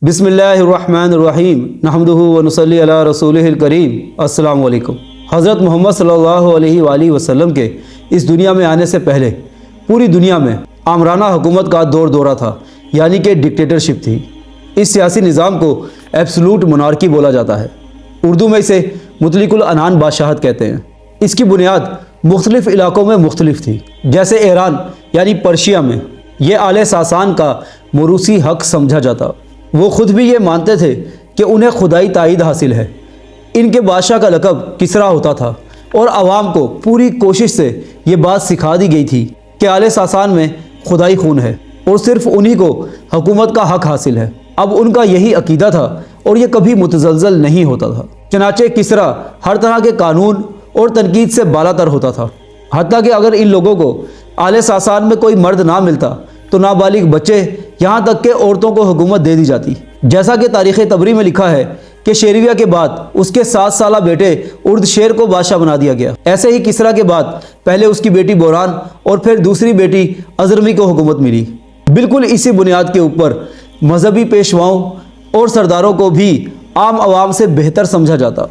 بسم اللہ الرحمن الرحیم نحمدہ و نصلی علی رسولہ الکریم۔ السلام علیکم۔ حضرت محمد صلی اللہ علیہ وآلہ وسلم کے اس دنیا میں آنے سے پہلے پوری دنیا میں آمرانہ حکومت کا دورہ تھا، یعنی کہ ڈکٹیٹرشپ تھی۔ اس سیاسی نظام کو ایبسولوٹ مونارکی بولا جاتا ہے، اردو میں اسے مطلق العنان بادشاہت کہتے ہیں۔ اس کی بنیاد مختلف علاقوں میں مختلف تھی، جیسے ایران یعنی پرشیا میں یہ آل ساسان کا موروثی حق سمجھا جاتا۔ وہ خود بھی یہ مانتے تھے کہ انہیں خدائی تائید حاصل ہے۔ ان کے بادشاہ کا لقب کسریٰ ہوتا تھا اور عوام کو پوری کوشش سے یہ بات سکھا دی گئی تھی کہ آل ساسان میں خدائی خون ہے اور صرف انہی کو حکومت کا حق حاصل ہے۔ اب ان کا یہی عقیدہ تھا اور یہ کبھی متزلزل نہیں ہوتا تھا۔ چنانچہ کسریٰ ہر طرح کے قانون اور تنقید سے بالا تر ہوتا تھا، حتیٰ کہ اگر ان لوگوں کو آل ساسان میں کوئی مرد نہ ملتا تو نابالغ بچے یہاں تک کہ عورتوں کو حکومت دے دی جاتی۔ جیسا کہ تاریخ طبری میں لکھا ہے کہ شیرویہ کے بعد اس کے 7 سالہ بیٹے اردشیر کو بادشاہ بنا دیا گیا۔ ایسے ہی کسریٰ کے بعد پہلے اس کی بیٹی بوران اور پھر دوسری بیٹی ازرمی کو حکومت ملی۔ بالکل اسی بنیاد کے اوپر مذہبی پیشواؤں اور سرداروں کو بھی عام عوام سے بہتر سمجھا جاتا۔